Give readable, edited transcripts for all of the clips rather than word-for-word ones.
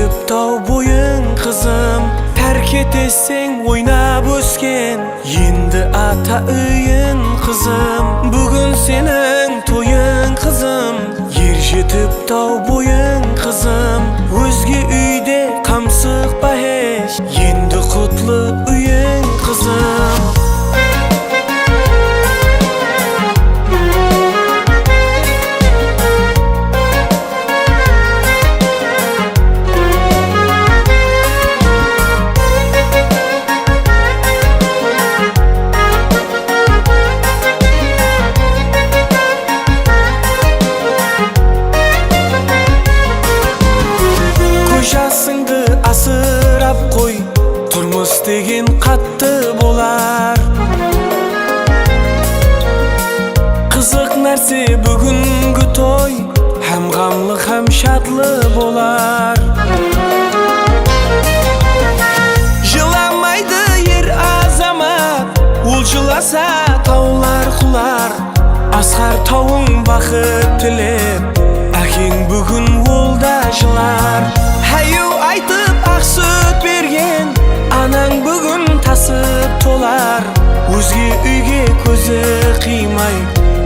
yetib tau boyun kızım, terk eteseng oynab o'sken, endi ata uyun kızım, bugün senin toyun kızım. Yer yetib tau boyun kızım, özge uyde kamsıqpa hech, endi qutlu uyun kızım. Asırap koy, turmuş degen qatты bolar. Qiziq narsa bugungi to'y, ham g'amli ham shadli bolar. Jilamaydi yer azamat, ul jilasa tog'lar qular. Asqar tog'ing baxit tilib, aking bugun yo'lda jilar. Hayu aytib aqsut bergen, anang bugun tasib to'lar. O'zga uyga ko'zi qiymay,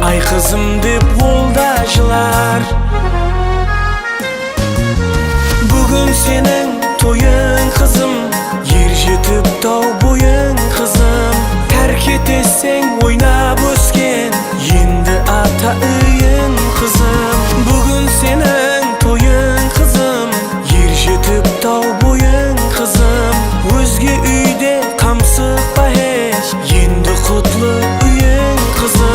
ay qizim deb yo'lda jilar. Bugun sening to'ying qizim, yer yetib tau bo'ying qizim. Terk eteseng o'ynab o'sken, endi ata uying qizim. Bugun sening to'ying qizim, yer yetib tau bo'ying qizim. O'zga uyde qamsiqpa hech, endi qutlu uying qizim.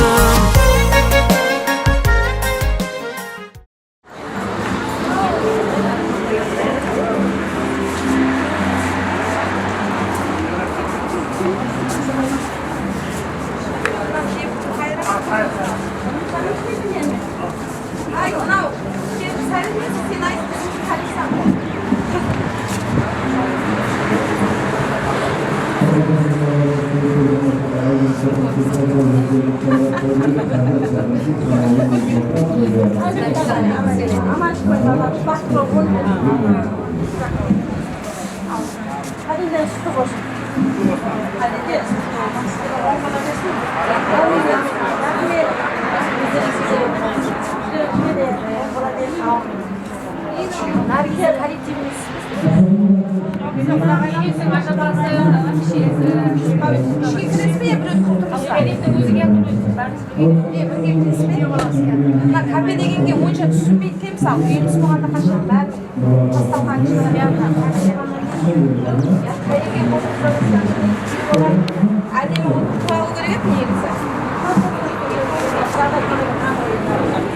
Kafe degenge onca tushunmaydi misol, uyimiz bo'lganda qashqalar, tastalgan ishlar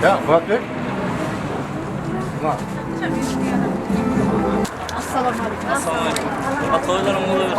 Ya, Fatih. Assalomu alaykum. Assalomu alaykum. To'ylarim bo'laveradi.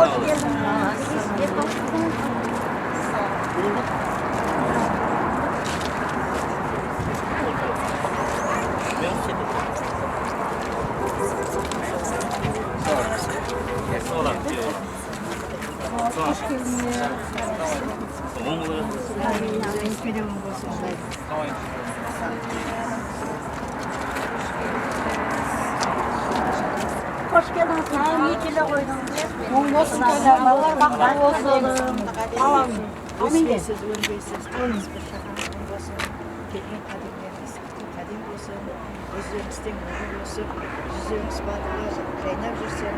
Hoş geldiniz. İyi ki de koydunuz. Mum olsun söyler. Vallahi bakmak olsun. Amin. Amin. Siz ölmeysiz. Alınız bir şakanın olsun. Gelin kadimleriniz kadim olsun. Özlerinizden mutlu olsun. Yüzünüz batılar kaynar olsun.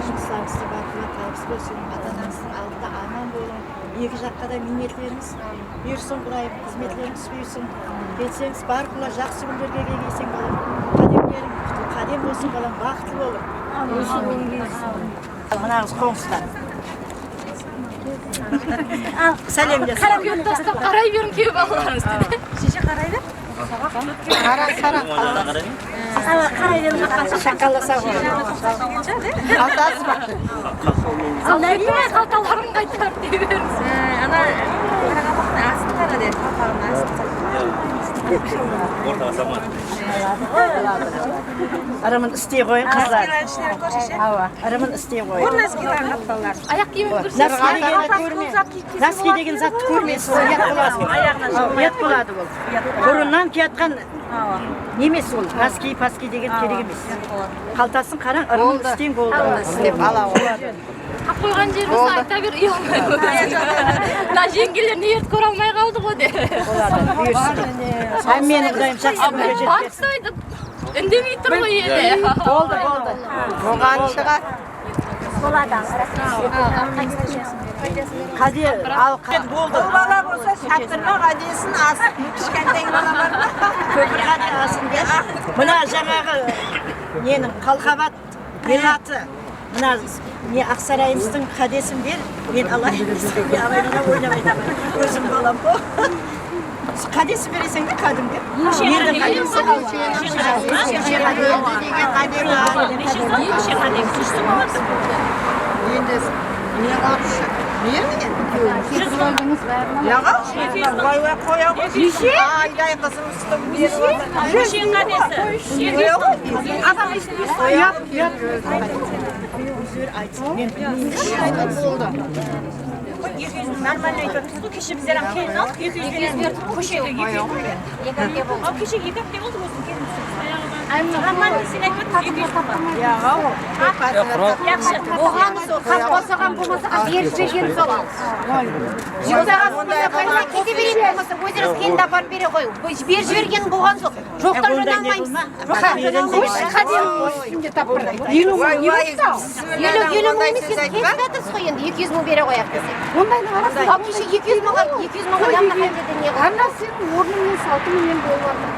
Şıksanızda batılar tavsiye olsun. Vatanınızın altında aman olun. İki жаққа да минетleriniz büyürsün, buraya hizmetleriniz büyürsün. Geçseniz бар kula жақсы күндерге келгейсен балам. Kadimlerin kadem olsun балам, бақытты болun. Мынаңыз қоңыздар. Сәлем жасын. Қарап тастап қарай берін кеу балаларыңыз деді. Шеше қарайды? Қарайдың қаққанша шаққаласа ғой. Алтасы ба? Ал нәбиме қалталарын қайтар дей беріңіз. Ана қарағабақтың асын қара деді. Қалталының асын Ортаға самат. Арамын істей қойын қыздар. Арамын істей қойын. Аяқ киімін Носки деген затты көрмейсіз, ұят болады. Ұят болады ол. Бұрыннан киятқан Немес ол, паски деген керек емес. Қалтасын қараң, ырымын істең болды. істеп ала Ақ қойған жеріміз айта бер үй алмай да жеңгелер не ерт көре алмай қалды ғой де. Ай менің құдайым жақсы күнге жеткізсін. Бақсы айтып үндемей тұр ғой енді. Болды. оған шыға Қади ал болды. бала болса шақырма ғадесін асып кішкентай бала бар ма Көпір қади асын деп. Мына жаңағы ненің қалқабат Белаты. Мына не Ақсарайымыздың қадесін бер, мен алайын. Абайға ойнап айтамын. Өзім балам ғой. Қадесі бересің де кәдімгі. Енді қадесі айдай қызымызды Нормально айтып, кеше біздер келін алдық, 200 бердік, көшеге 200 бердік. Ал кеше 2 апта болды өзің келдің. Нормально сен айтып, 200 Оған қапқосаған болмаса беріп берген сол. Жоқтаған болмаса кете беретін болмаса өзіңіз келінді апарып бере қой. Бер жіберген болған жоқ. Жоқтан жөн алмаймыз. Қадем үстінде таппыр. Елу мың емес кесіп жатырсыз ғой енді 200 мың бере қояқ десек. Ондайның арасында ал кеше 200 мыңға жанна қайдеді не қылды? Анда сенің орныңмен 6 мыңмен болып отыр.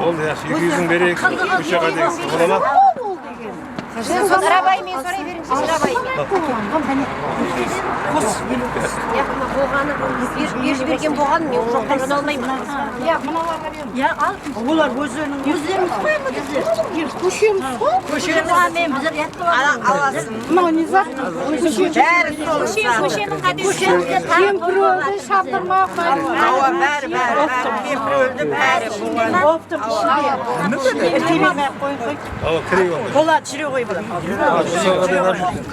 Болды, яшы 200-ің берейік, көшеға дегіз. Бола ма? Рабаймен сұрай беріңізші, Рабаймен. Болғаны, бер жіберген болғаны, мен жоқтан жөн алмаймын. Олар өздерінің қоймы біздер. Көшеміз ғой. Көшеміз мен біздер ятты бар. Мынау не зат? бәрі сол Көшенің қадесі. Кемпірөлді шапырма қоймы. бәрі кемпірөлді бәрі Оптым ішінде. Ертемей қойын. Ала, кірей онда. Болады, жүре қой бұла. Жусаға дейін ап жүрген.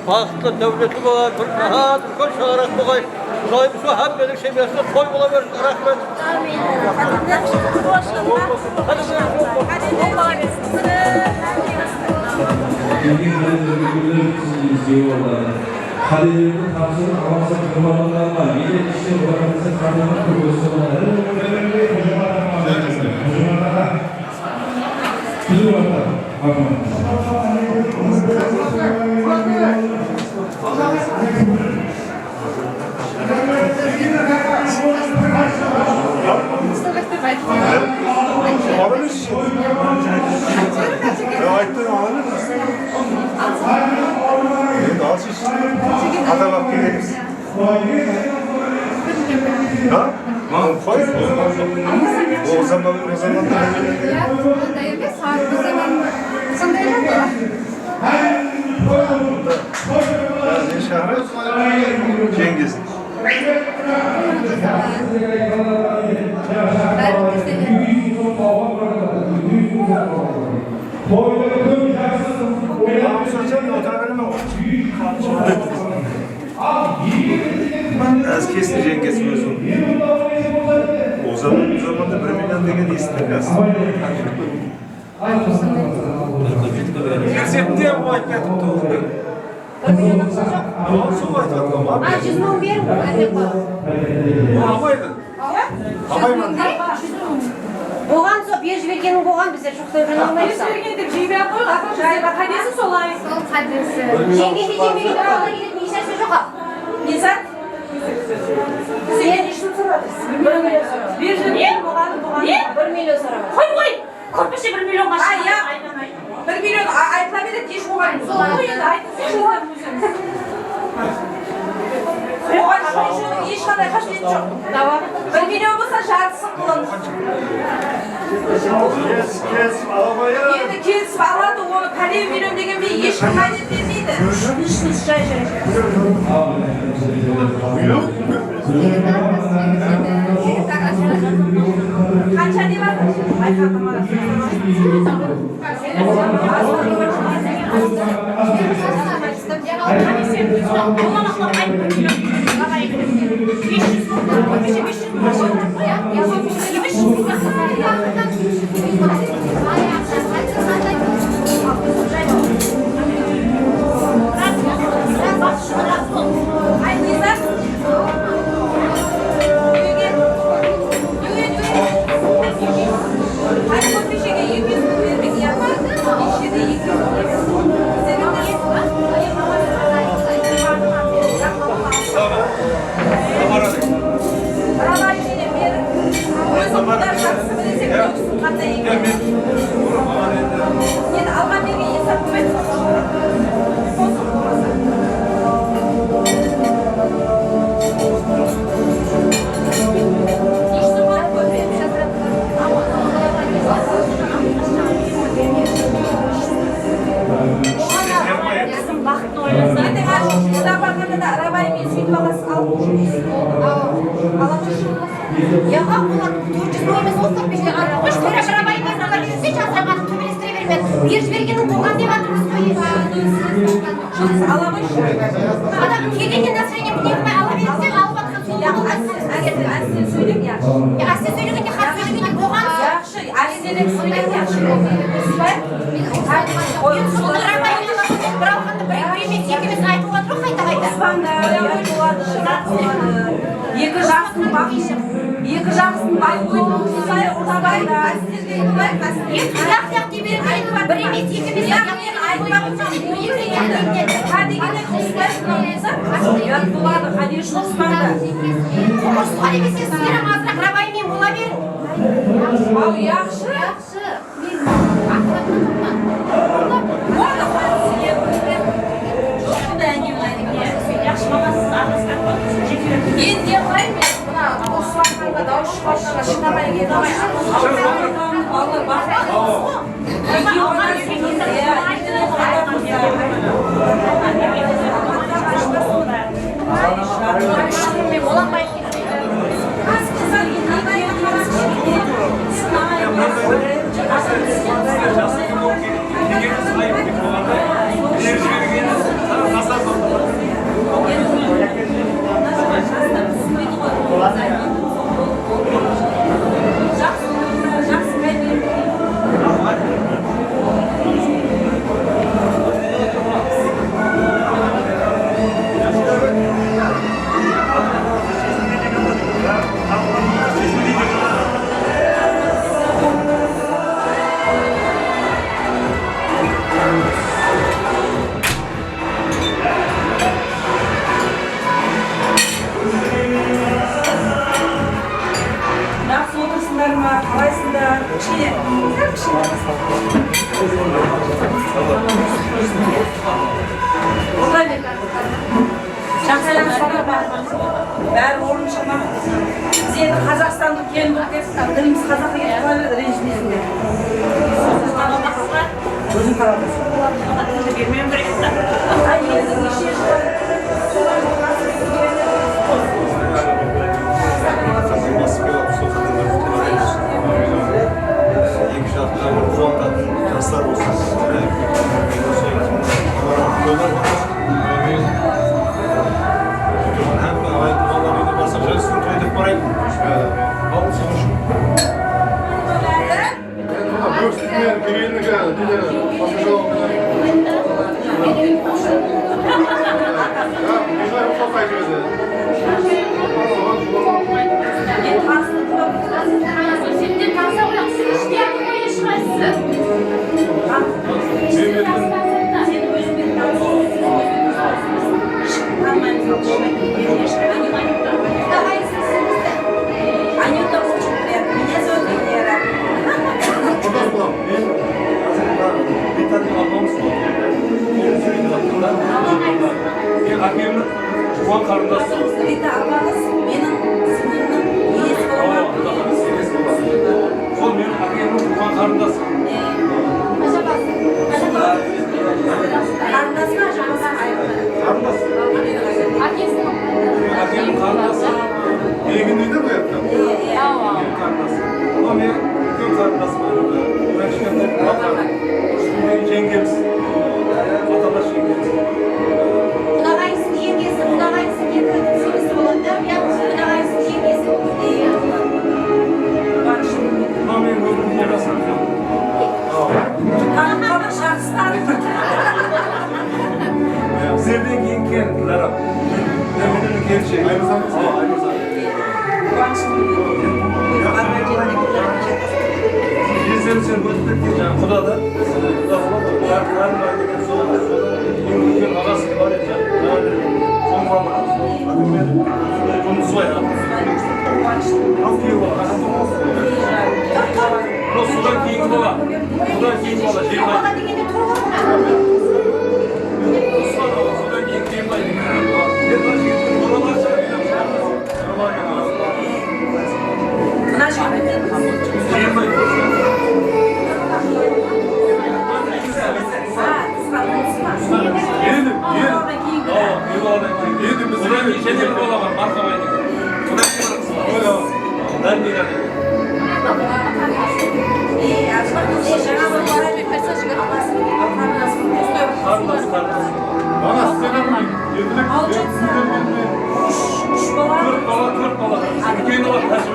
Bağışlı devleti var, bir rahat, bir şaharak boğay. Zayıf şu hem benim şeymesine koy ola versin, rahmet. Amin. Hadirin tarzını alamasa kırmalarına yine kişi bırakırsa kadının kurgusu olanları bizim orada Adam'a geliriz. Ha? Koy. O zaman da ne şahı? Cengiz. Az kesin Cengiz özüm. O zaman da 1 milyon degen istedik aslında. Gerçekten bu hakikaten doğru. 1 milyon ақша жоқ. Сол айтып жатқан ба? 100 мың беріп әдеп бар. Алмайды. Алмаймын. Оған сол беріп жібергенің болған біздер жоқтау жана алмаймыз. Деп жейбей ақ қой, жайға қайдесі солай. Сол қадірісі. Жеңгенде жемегенде қалай келетін ешнәрсе жоқ. Не зат? Сен үшін сұрадыңыз. 1 миллион сұрадыңыз. Беріп болған. 1 миллион сұрадыңыз. Қой. Көрпеше 1 миллионға шығады. 1 миллион айтыла береді, еш болған. Солай енді айтыңыз. Оған үшін ешқандай қажеті жоқ. 1 миллион болса жартысын қылыңыз. Келісіп ала қояйық. Енді келісіп алады, оны пәле миллион дегенде ешкім қайда бермейді. Қанша деп жатыр? Яға олар 400 мың емес олсақ бешке қош көре қарабай емес алар жүрсе жазырағаны төбелестіре бермеді. Беріп жібергенің болған деп жатырмыз қой. Ала қойшы. Адам келгеннен настроение не қылмай ала берсе алып жатқан сол Әсте сөйлем яқшы. Әсте сөйлегенде хат сөйлегенде болған. Яқшы, әстелек сөйлем яқшы. Соны қарабай емес бір алғанда бір емес екі емес айтып отыр қайта-қайта. Екі жақсының бай қойдыңызай ұртабай Ақ-ақ деп бермейді, бір емес екі емес Қадегені құспай құнауыңыза ұят болады, қадешін ұспаңда. Құспай емесе сіздер азырақ рабаймен бола берін. Ау, яқшы. Оны қойсыз мен де қоймын, мына ұсылаққанға дауыс шығаршыға шынамай кетамай. Алла бәрі орын шамақ. Біз енді Қазақстандық келін болып кетсін, діліміз қазақ деген қалай ренжімейсіңдер. Өзің қарадыңыз. Бермеуім керек. Енді неше Екі жақта қуантатын жастар болсын. Thank you.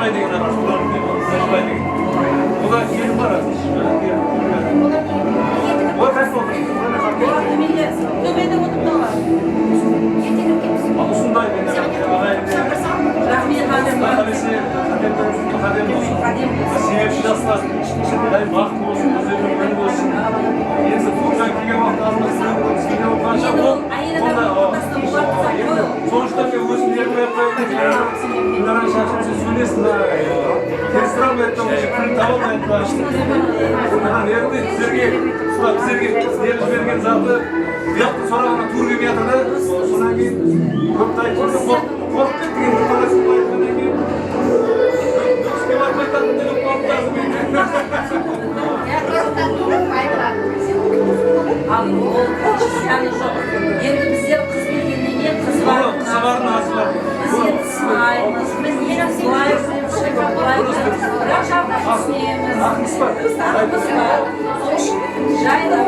Sarıbay degen adam, Sarıbay degen. O da gelip var aslında. O kaç oldu? Göbeğinde oturup var. Alusunday beni. Rahmiye Kadem var. Siyah şahslar. Yani baht olsun, özellikle ben olsun. Yeni futboldan kirge baht almasın. Sine o karşı sonuçta bir uzun yerine yapıyorlar. Bunların şarkısı söylesin ha. Kesram etti o işi. Tamam etti işte. Ha nerede? Bizlerge diyelim vergen zatı. Yaptı sonra ona tur gibi yatadı. Sonra ki Kurtay çıktı. Korktu ki parasını koyduğuna ki. İşte var metan dedi korktu. Abi o yani şu yeni bize kız bildiğinde niye kız var? Kız var nasıl var? Biz yetişmeyiz. Biz yine slayız. Rakşarda ismiyemiz. Aklısı var. Aklısı var. Jayda.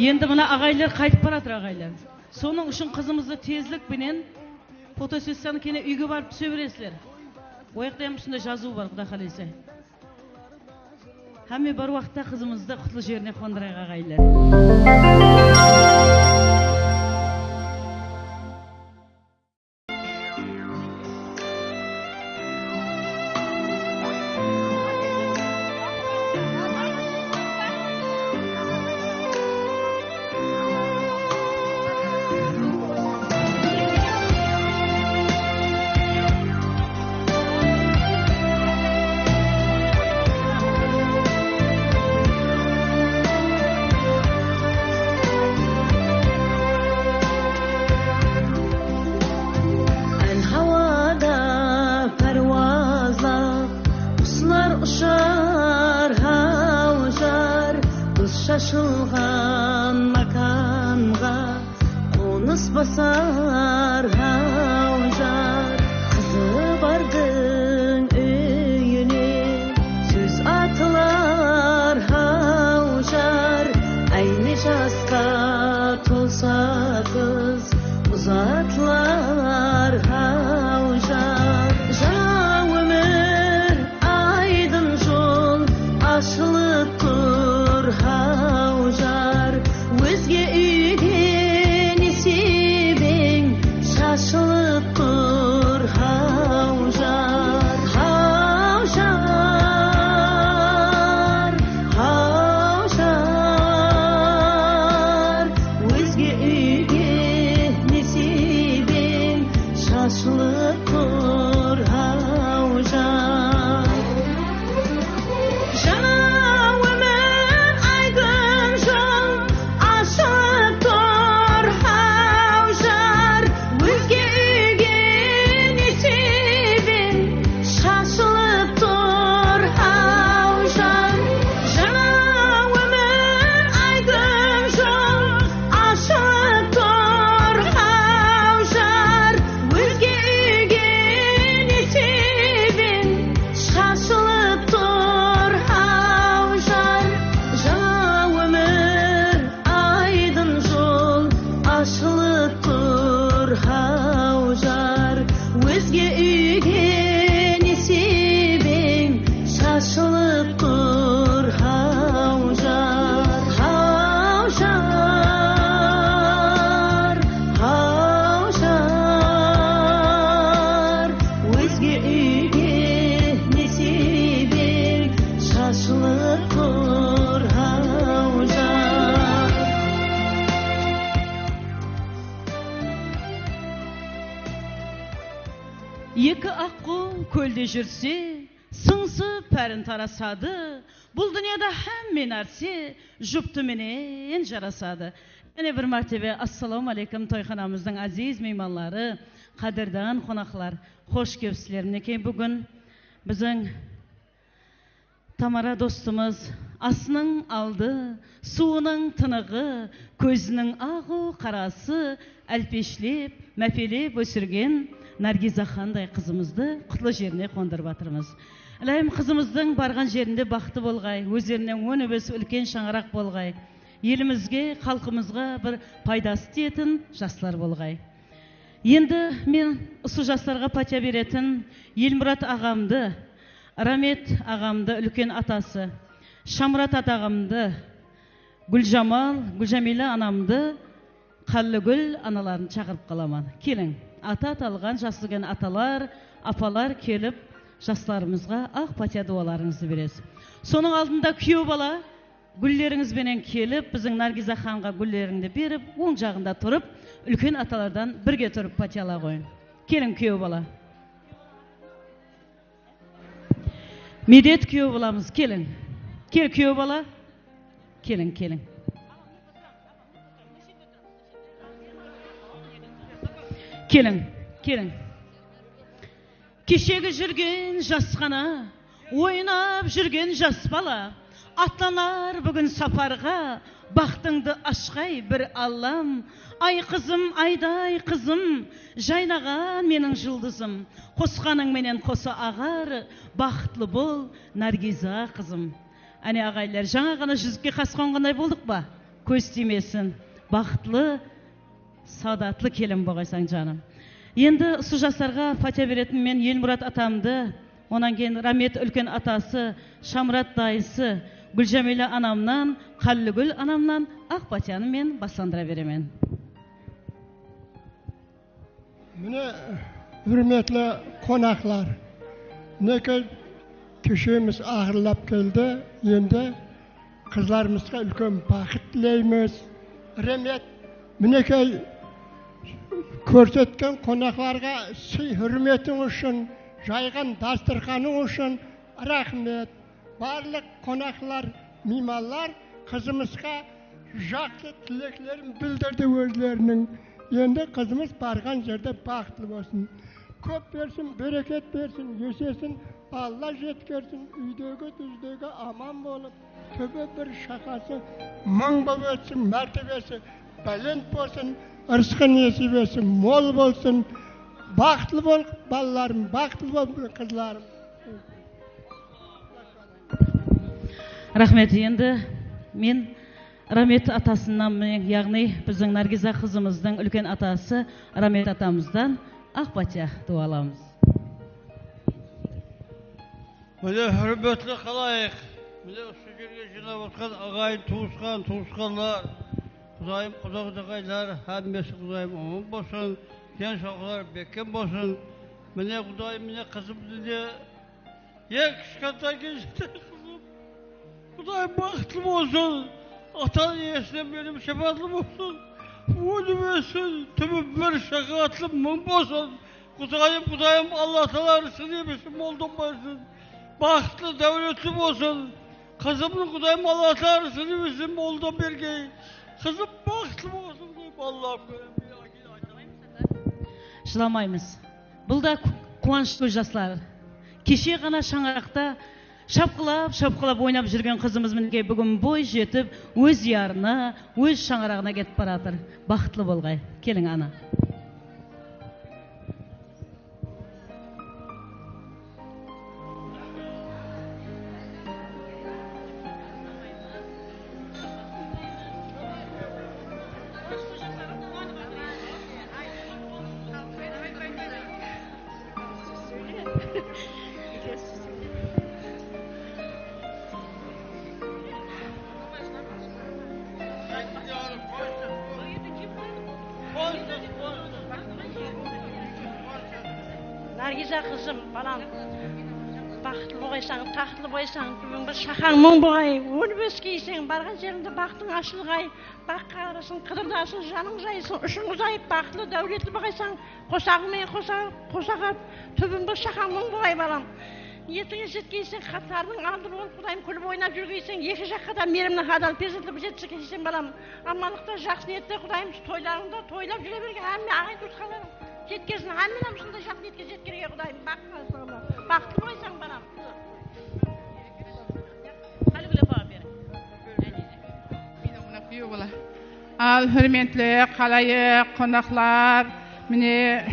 Енді мына ағайлар қайтып баратыр ағайлар. Соның үшін қызымызды тезлікпенен фотосессияны кене үйге барып түсе бересіздер. Ояқта hem шында жазу бар, Құда қаласа. Хәме бар уақытта қызымызды құтлы жеріне қондырайық ағайлар. Şaşılgan basar havjar kızı bardın öyüne söz atılar havjar aynı jaska tolsa kız uzatlar havjar jana ömür aydın jol aşılıp dur havjar özge uyge nesibing şaşılıp dur havjar havjar havjar özge uyge nesibing şaşılıp dur havjar jana ömür aydın jol aşıp dur havjar özge uyge nesibing şaşılıp dur havjar jana ömür aydın jol aşıp dur havjar özge uyge nesibing şaşılıp dur havjar jana ömür aydın jol aşılıp dur havjar özge uyge nesibing şaşılıp dur havjar havjar havjar özge uyge nesibing şaşılıp dur havjar Екі аққу көлде жүрсе, сыңсы пәрін тарасады. Бұл дүнияда әмме нәрсе жұпты менен жарасады. Әне бір мәртебе ассаламу алейкум тойханамыздың азиз мейманлары, қадірдан қонақлар, қош келіпсіздер. Мінекей бүгін біздің Тамара достымыз асының алды, суының тынығы, көзінің ағы қарасы, әлпешлеп, мәпелеп өсірген Наргизахандай қызымызды құтлы жеріне қондырып жатырмыз. Әлем қызымыздың барған жерінде бақытты болғай, өздерінен өніп өсіп үлкен шаңырақ болғай, елімізге, халқымызға бір пайдасы тиетін жастар болғай. Енді мен осы жастарға патя беретін Елмұрат ағамды, Рамет ағамды, үлкен атасы, Шамрат атағамды, Гүлжамила анамды, Қаллыгүл аналарын шақырып қаламан. Келің, ата аталған жасылген аталар, апалар келіп, жастарымызға ақ патя дуаларыңызды бересіз. Соның алдында күйеу бала гүллеріңізбенен келіп, біздің Наргиза ханға гүллеріңді беріп, оң жағында тұрып, үлкен аталардан бірге тұрып патяла қойын. Келің күйеу бала. Медет күйеу баламыз, келің. Кел күйеу бала. Келің, келің. Келің, келің. Кешегі жүрген жас қана, ойнап жүрген жас бала, атланар бүгін сапарға, бақтыңды ашқай бір аллам. Ай қызым, айдай қызым, жайнаған менің жылдызым, қосқаның менен қоса ағар, бақытлы бол Наргиза қызым. Әне ағайлар, жаңа ғана жүзікке қасқанғандай болдық ба? Көз тимесін, бақытлы, саудатлы келін болғайсаң жаным. Енді су жастарға патя беретін мен Елмұрат атамды, онан кейін Рамет үлкен атасы, Шамрат дайысы, Гүлжамила анамнан, Қаллыгүл анамнан ақ патяны мен басандыра беремен. Міне, үрметлі қонақлар, неке кешеміз ағырлап келді, енді қызларымызға үлкен бақыт тілейміз. Рамет, мінекей көрсеткен қонақларға сый хүрметің үшін, жайған дастарханың үшін рахмет. Барлық қонақлар, меймандар қызымызға жақсы тілеклерін білдірді өздерінің. Енді қызымыз барған жерде бақытты болсын. Көп берсін, берекет берсін, өсесін, алла жеткерсін, үйдегі түздегі аман болып, төбе бір шақасы мың болып өтсін, мәртебесі бәлент болсын. ырысқы несібесі мол болсын. Бақытлы бол, балаларым, бақытлы бол, қызларым. Рахмет. Енді мен Рамет атасынан, яғни біздің Наргиза қызымыздың үлкен атасы Рамет атамыздан Ақбатия дуаламыз. Міне hürmetli қалайық. Міне осы жерге жинап отқан ағайын туысқанлар. Құдайым, құдағайлар, әммесі Құдайым оңын болсын, кен шоқылар беккен болсын. Міне Құдайым, міне қызымды де ең кішкентай кезінде қызым. Құдайым бақытты болсын. Atan iyesine benim şefaatlim olsun. Onu versin. Tümü bir şefaatlim mın olsun. Kudayım Allah talarısın diyemesin. Oldum versin. Bahtlı devletlim olsun. Kızımın kudayım Allah talarısın diyemesin. Oldum belgeyi. Kızım bahtlı olsun deyip Allah'ım. Жыламаймыз. Бұл да қуанышты жастар. Кеше ғана шаңырақта шапқылап ойнап жүрген қызымыз мінекей бүгін бой жетіп, өз ярына, өз шаңырағына кетіп баратыр. Бақытлы болғай. Келің ана. Наргиза қызым, балам, бақытlı болғайсаң, тақтылы болғайсаң, бүгінгі шақаң мұң болғай, өліп өскейсің, барған жеріңде бақтың ашылғай, бақ қарасын, қыдырдасын, жаның жайсын, ұшың ұзайып, бақытlı, дәулетлі болғайсаң, қосағымен қосағап, түбінгі шақаң мұң болғай, балам. Ертеңе жеткейсің, қатардың алды болып, Құдайым күліп ойнап жүргейсің, екі жаққа да мерімнің адал перзенті жеткейсің, балам. Амандықта, жақсы ниетте, Құдайым тойларыңда тойлап жүре берген, әмме ағайын туысқандарың. Жеткесін, әмінім шындай жақсы ниетке жеткерге Құдайым, бақытты болғайсың, балам. Ал hürmetli қалайық, қонақлар, міне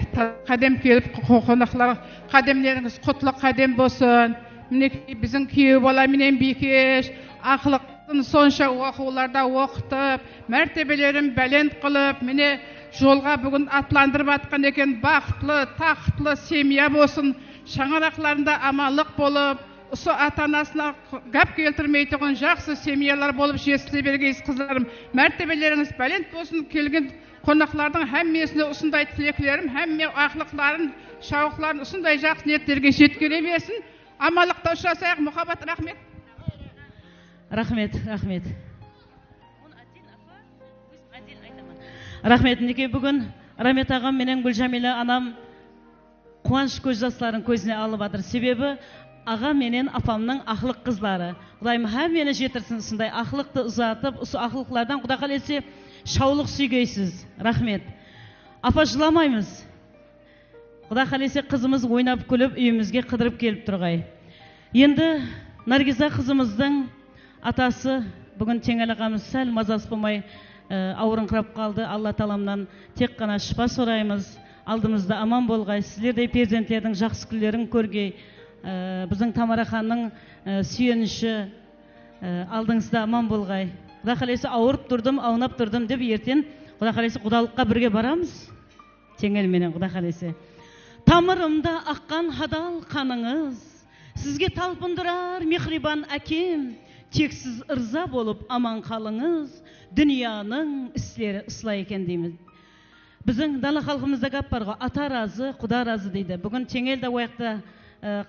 қадем келіп қонақлар, қадемлеріңіз құтлы қадем болсын. Міне біздің күйеу бала менен Бикеш, ақылықтың сонша оқуларда оқытып, мәртебелерін бәлен қылып, міне жолға бүгін атландырып атқан екен, бақытлы, тақтылы семья болсын, шаңырақларында аманлық болып, осы ата-анасына гәп келтірмей тұрған жақсы семьялар болып жетіле бергейсіз қыздарым. Мәртебелеріңіз бәлент болсын, келген қонақлардың әммесіне осындай тілеклерім, әмме ақылықларын, шауқларын осындай жақсы ниеттерге жеткере берсін. Аманлықта ұшырасайық, мұхаббат, рахмет. Рахмет. Рахмет, неке бүгін Рамет ағам менен Гүлжамила анам қуаныш көз жастарын көзіне алып жатыр. Себебі аға менен апамның ақылық қызлары. Құдайым мені жетірсін, сондай ақылықты ұзатып, осы ақылықлардан Құда қалесе шаулық сүйгейсіз. Рахмет. Апа, жыламаймыз. Құда қалесе қызымыз ойнап күліп, үйімізге қыдырып келіп тұрғай. Енді Наргиза қызымыздың атасы бүгін Теңел ағамыз сәл мазасы болмай ауырыңқырап қалды. Алла таламнан тек қана шипа сұраймыз. Алдымызда аман болғай. Сіздердей перзенттердің жақсы күндерін көргей. Біздің Тамара ханның сүйеніші алдыңызда аман болғай. Құда қалесе ауырып тұрдым, аунап тұрдым деп ертең Құда қалесе құдалыққа бірге барамыз. Теңел менен Құда қалесе. Тамырымда аққан хадал қаныңыз, сізге талпындырар мехрибан әкем, тексіз ырза болып аман қалыңыз, дүнияның істері ысылай екен дейміз. Біздің дала халқымызда гәп бар ғой, ата разы, құда разы дейді. Бүгін Теңел де ояқта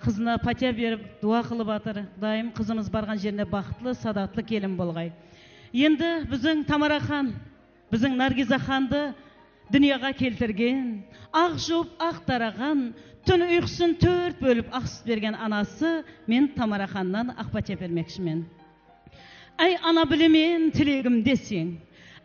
қызына пәтер беріп, дуа қылып атыр. Құдайым қызымыз барған жеріне бақытлы, садатлы келін болғай. Енді біздің Тамара хан, біздің Наргиза ханды дүнияға келтірген, ақ жуып, ақ тараған, түн ұйқысын төрт бөліп ақсыз берген анасы, мен Тамара ханнан ақпатия бермекшімен. Әй ана білемен тілегім десең,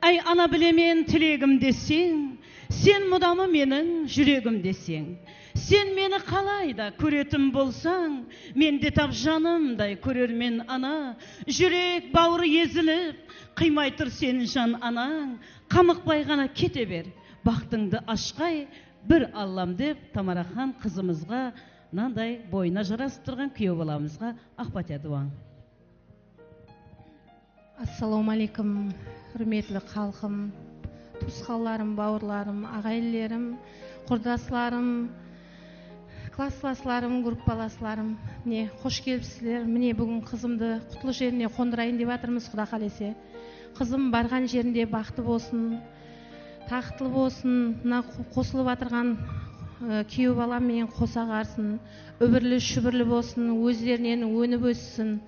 әй ана білемен тілегім десең, сен мұдамы менің жүрегім десең, сен мені қалайда көретін болсаң, мен де тап жанымдай көрермен ана, жүрек бауыры езіліп, қимай тұр сен жан анаң, қамықпай ғана кете бер, бақтыңды ашқай бір Аллам деп Тамарахан қызымызға мынандай бойына жарасып тұрған күйеу баламызға ақбатия дуаң. Ассаламу алейкум, hürmetli халқым, туысқандарым, бауырларым, ағайларым, құрдасларым, классластарым, группаластарым, міне қош келіпсіздер. Міне бүгін қызымды құтлы жеріне қондырайын деп жатырмыз, Құда қаласа. Қызым барған жерінде бақытты болсын, тақтылы болсын, мына қосылып жатырған күйеу баламмен қоса қарсын, үбірлі шүбірлі болсын, өздерінен өніп өссін.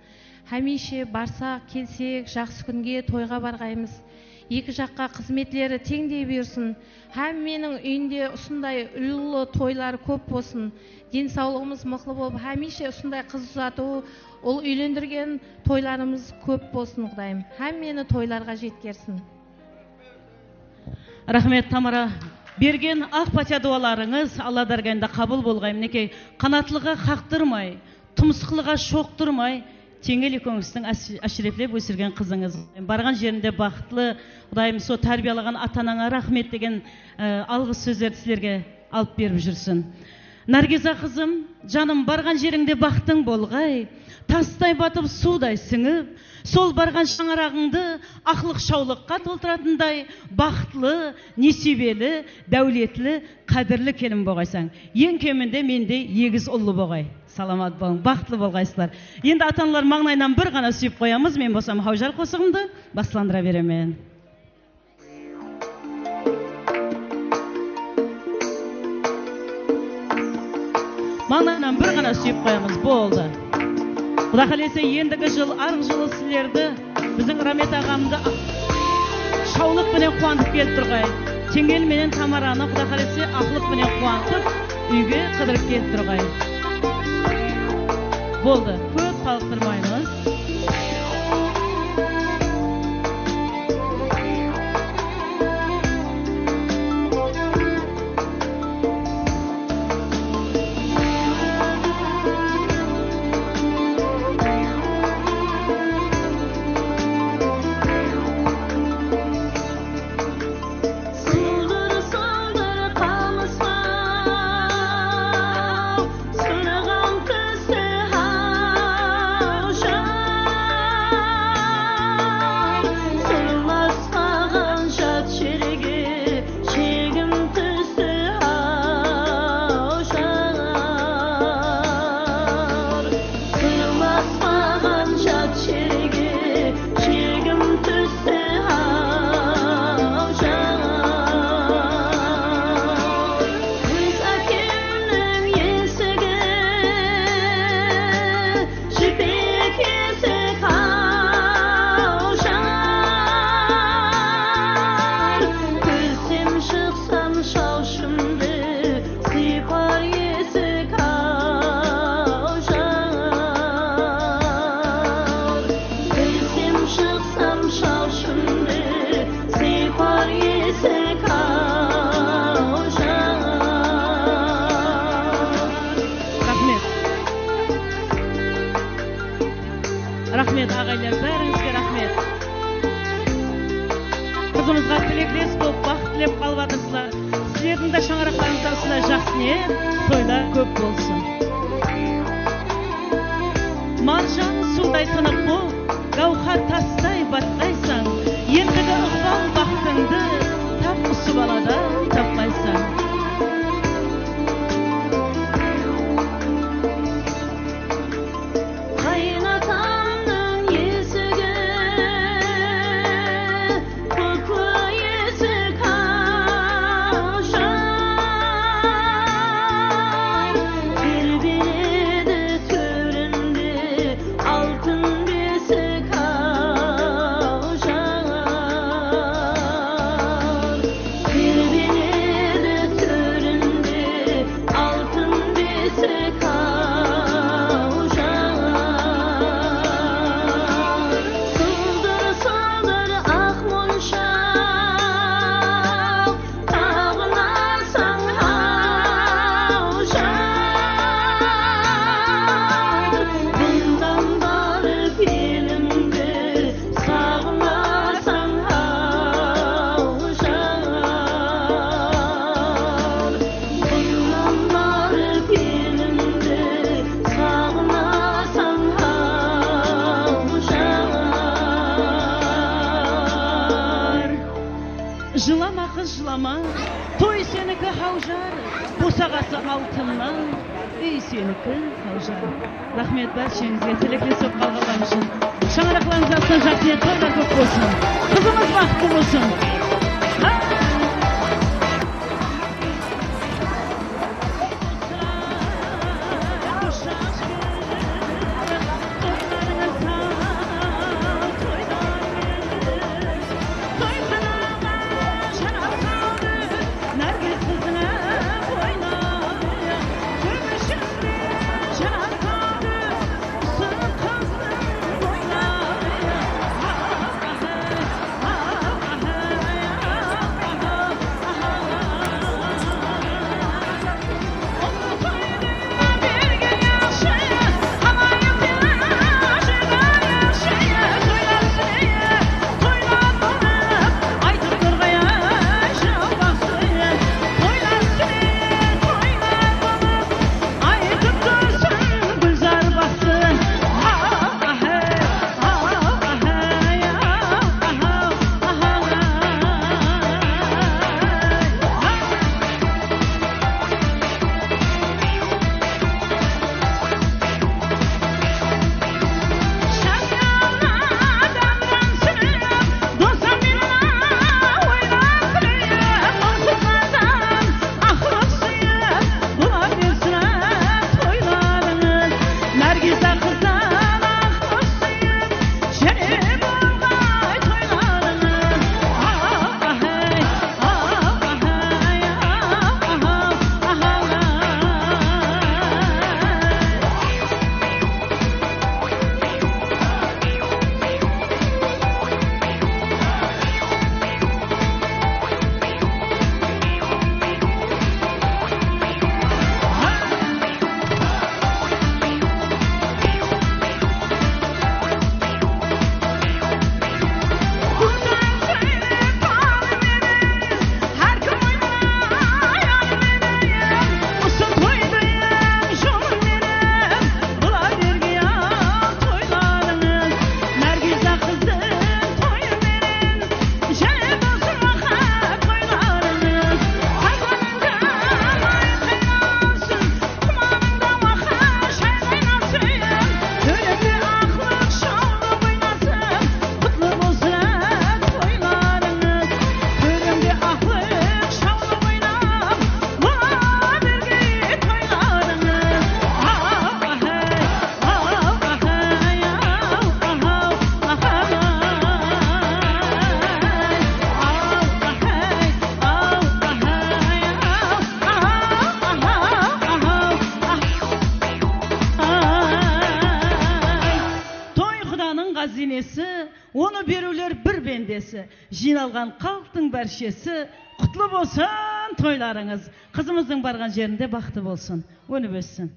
Хәмеше барсақ, келсек, жақсы күнге тойға барғаймыз. Екі жаққа қызметлері теңдей берсін. Һәм менің үйінде ұсындай үлі тойлар көп болсын. Денсаулығымыз мықты болып, хәмеше ұсындай қыз ұзату, ол үйлендірген тойларымыз көп болсын, Құдайым. Һәм мені тойларға жеткерсін. Рахмет, Тамара. Берген ақбатия дуаларыңыз Алла даргайында қабыл болғай. Мінекей қанатлыға қақтырмай, тұмсықлыға шоқтырмай, теңел екеуіңіздің әшірепілеп өсірген қызыңыз. Барған жерінде бақытлы, Құдайым со тәрбиялаған ата-анаңа рахмет деген алғыс сөздерді сіздерге алып беріп жүрсін. Наргиза қызым, жаным, барған жеріңде бақтың болғай, тастай батып судай сіңіп, сол барған шаңырағыңды ақлық шаулыққа толтыратындай бақытлы, несібелі, дәулетлі, қадірлі келін болғайсаң. Ең кемінде менде егіз ұлы болғай. Саламат болың, бақытлы болғайсыздар. Енді ата-аналар маңнайынан бір ғана сүйіп қоямыз. Мен болсам хаужар қосығымды бастандыра беремен. Маңнайынан бір ғана сүйіп қоямыз. Болды. Құда қаласа ендігі жыл, арғы жылы сіздерді, біздің Рамет ағамды шаулық менен қуантып келіп тұрғай. Теңел менен Тамараны Құда қаласа ақлық менен қуантып, үйге қыдырып келіп тұрғай. Болды, көп қалықтырмаймыз. Рахмет, ағайлар, бәріңізге рахмет. Қызымызға тілектес болып, бақыт тілеп қалып жатырсыздар. Сіздердің де шаңырақтарыңызда осындай жақсы ниет, тойлар көп болсын. Маржан судай тынық бол, гауһар тастай батқайсаң, ендігі ықпал бақытыңды тап осы балада таппайсаң. Жылама қыз жылама, той сенікі хаужар, босағасы алтыннан, үй сенікі хаужар. Рахмет баршаңызға тілектесіп қалғанларыңыз үшін. Шаңырақларыңыз астынан жақсы тойлар көп болсын. Қызымыз бақытты болсын. Оны берулер бір бендесі, жиналған халықтың бәршесі, құтлы болсын тойларыңыз, қызымыздың барған жерінде бақыты болсын, өніп өссін.